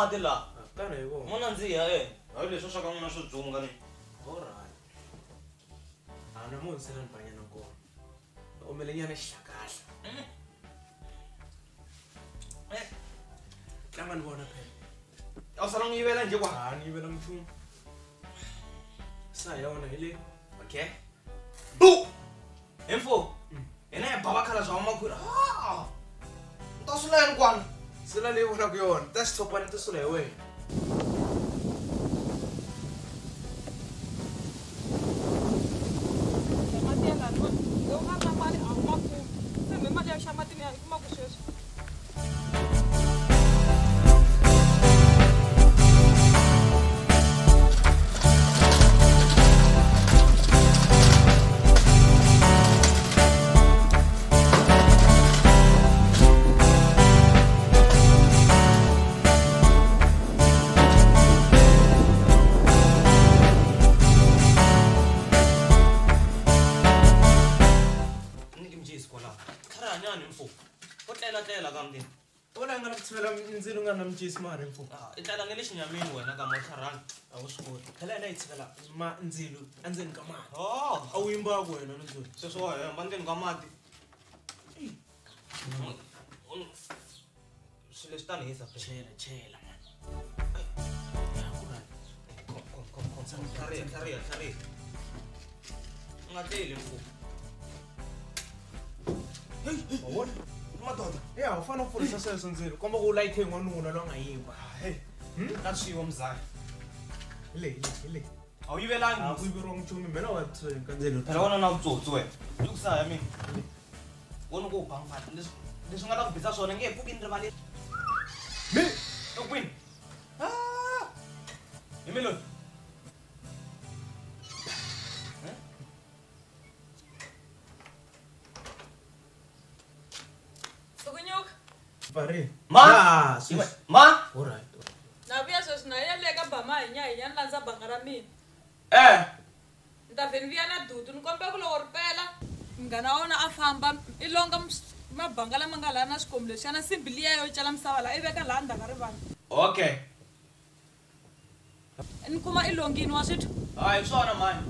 mati la. Kana yebo. Mona ndziya Hayi leswo swa ka n'wina swo dzunga ni. Alright. Ana mo nsela nibanyana nkona. Omelenyana xihlakahla. Tlanga ni vona phela. Awusala ngiyivela nje kwa. Ni yivela mchumu. Sa yona ile. Okay. Bu. Info. Ena ya baba khala zwa makhura. Ntasula yini kwana? Sila leyi vona ku yona. Ta xitshopana to sula hi wena. Tlela kambe. Ola ngana kuthela inzilo ngana mjisi mari mfu. Itlela ngele xinyamini wena ka motharana. Awusukoti. Phela la ithela ma inzilo anzeni ka mali. Oh, Awuyimba wena nozweni. sweswo hemba ndzeni ka mati. Swilo swi ta ni hisa phela. Chela man. Tlhariha. U nga teli mfu. Wona? Madoda. Ya, ufana ukufundisa sweswo nzilo. Komba ku layithe nwanuna lo ngayimba. Hey. Ka swiwo mzaya. Ile. Awuyivelangi. Akuyibiro ngchumi mina wa tswe kanzelo. Phela wona na vutsotsi wena. Ukusaya mina. Wona ku bangfa. Leswi nga ta ku bisa swona nge pfuki ni rivaleni. Mi. Okwini. Yimelo. Pare. Ma. Ma. Alright. Navia sweswi ya le ka bama hi nya landza banga ra mina. Ni ta vheni viya na dudu ni kombela ku loko ri pela munghana wa wona a famba i longa mabanga lama nga laha na swikomu leswiyana simbi liya yo cela misava laha i veka laha ndzhaku ka rivanti. Okay. Ni kuma i longini wa swithu. Hayi swona mani.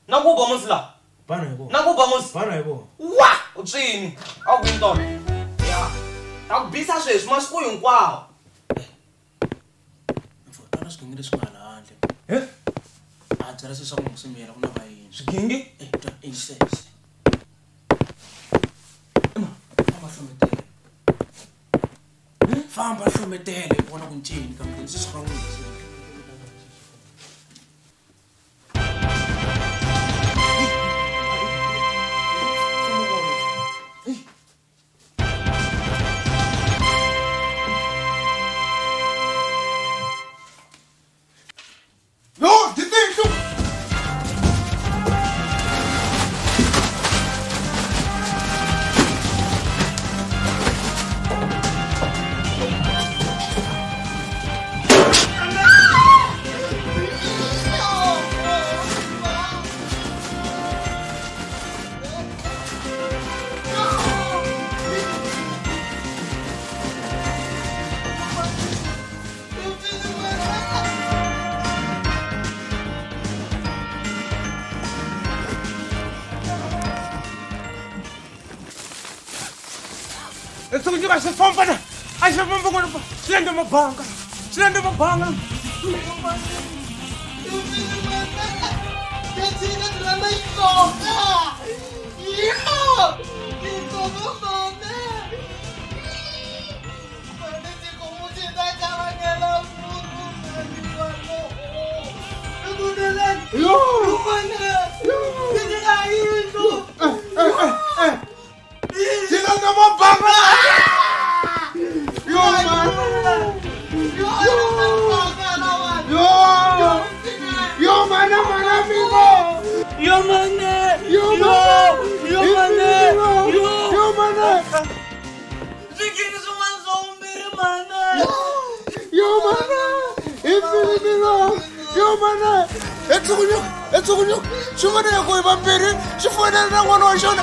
Nakuba musla. Bana yebo. Nakuba mus. Bana yebo. Wa, utsini. Awukwinto. Ya. Akubisa sweswi masiku hinkwawo. Mfotana swingile swingala handle. Tsara swi swa ku ngusumela ku na vayini. Swigingi? Ta incense. Famba hlometele bona ku ncini ka mdeni swi swi Sokunye ba se fompa na. Ai se fompa ko. Silendo mabanga. Katina drama ikoka. Yo! Ikoka mama. Panete como te dá cavanela furu. Budelan. Yo! Mana? Ini ayo. Silendo mabanga. Yo mana? Yo mana amigo. Yo mana. Zikini suma zombie mana. Yo mana, etsukunyuk, shumana yako ibambiri, shifuna na ngwana wa shona,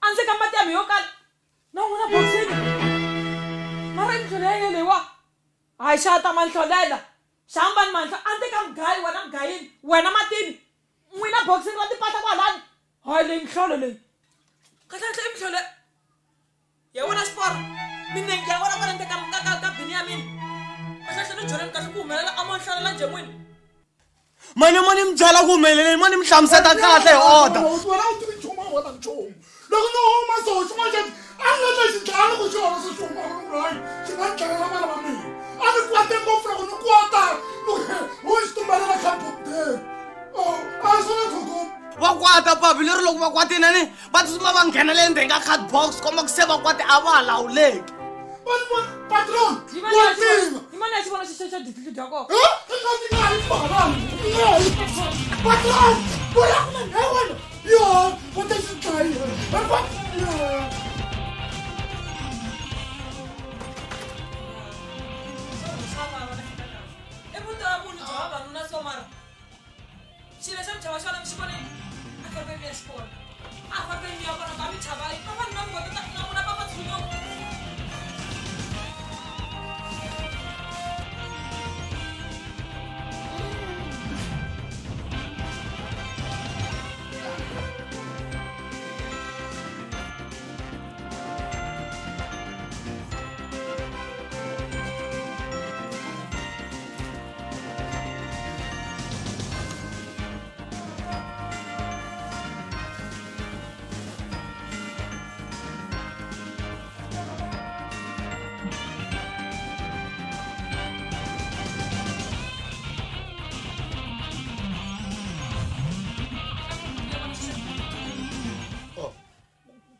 Anse ka mati ya miyo kala. Na ngona boxing. Mara imhlole yelewa. Hayi shata manhlolela. Shamba manhlo ante ka mgayi wena mgayini. Wena matini. Mwina boxing wa tipata kwalani. Hayi le imhlolo le. Kahle imhlole. Yewona sport. Mina ngiyabona bona nte ka Benjamin. Kahle no Jordan kahle kumelela amonhlolela nje mwini. Mani mjala kumelele mani mhlamseta kahle order. Wena uthi chuma wena mchomo. Loko no huma so chuma nje angeke sidlala kuchona so chuma right. Singadlala bana bami. Ami kwate ngofuna kuno kwata. Usitumbalela khampute. Oh, asona thoko. Vakwata papi lero loko vakwati nani va tsuma va nghenele ndzeni ka card box komba ku se vakwati a va lawuleki. Patron. Imana xivona xixexa dikili dya ko. Patron. Boya ku na wena. Yo, what is it guy?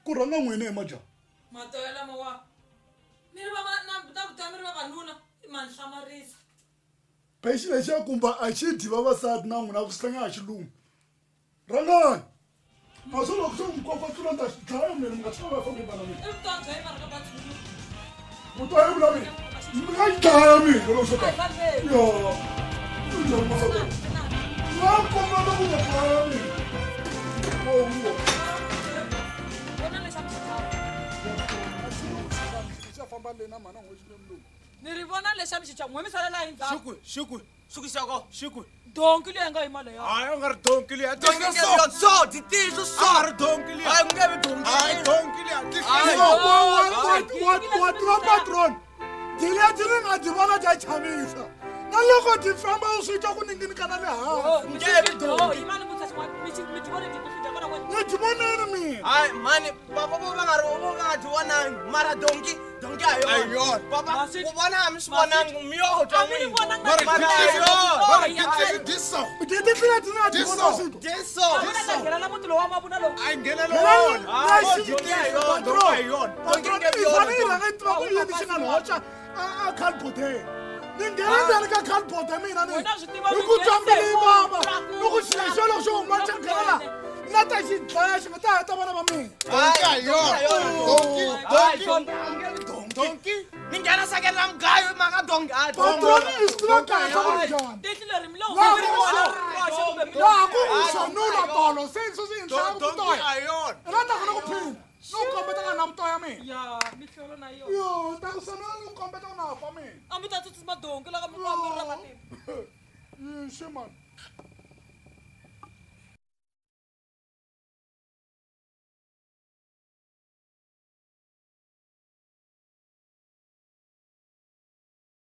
Kuranga n'wina emaja. Matoyela mawa. Miri va na ta miri va vanuna i manhlamarisa. Pexi lexi ya kumba a xi dyi vavasati na n'wina ku slanga a xilungu. Rangani. A swi loko swi nkoka tlula ta dlaya mina mi nga tshama va fambi bana mina. I vutomi bya yena ka batulu. Vutomi vula mina. Mi nga dlaya mina loko swi ta. Yo. Ma komba na ku nga dlaya mina. Ni vona leswaku xicha n'we mi salela hi ndzhaku. Xikwi xako. Donki leyi nga yima leya. Hayi nga ri donki liya. So titiso so. A ri donki liya. Hayi ku nge vi donki. Hayi donki liya. What patron? Dile dile nga di vona ja chamisa. Na loko di famba u swi twa ku ningini kana le hansi. Nge vi donki. Imani mutsa xin'wana mi ti vona di ku kona wena. Ni di voneni mina. Hayi mani papa vo nga ti vonangi mara donki a yona. Papa ku vona a mi swi vonangi mi yo twa n'wina. Mara a yona. Diso. Di tlula di na di vona swi. Diso. Ngena la muti lowu wa mavuna lowu. Ai ngene lo wona. Donki a yona. Donki a yona. Donki nge vi yona. Fanele nga tiva ku yini xi nga hoxa a calbote. Ni ngena ndani ka calbote mina ni. Hi ku twambile baba. Loko xi lexo loko xi huma xa ngela. Na ta xi dlaya xi nga ta heta vana va mina. Donki a yona. Donki. Ni nghena sekeni ra mugayo hi mhaka donki. Patron i swi tiva kahle ku njhani. Teki leri mi lowu. Laha ku hlanula tolo se swi endla ku Donki a yona. ela ta kana ku phina no kombeta ka na vutoya mina Ya, mi hlolo na yona. yo ta ku sana no kombeta ku na fa mina A mi ta tsutsuma donki la ka mi va mi ri na matimba. shemani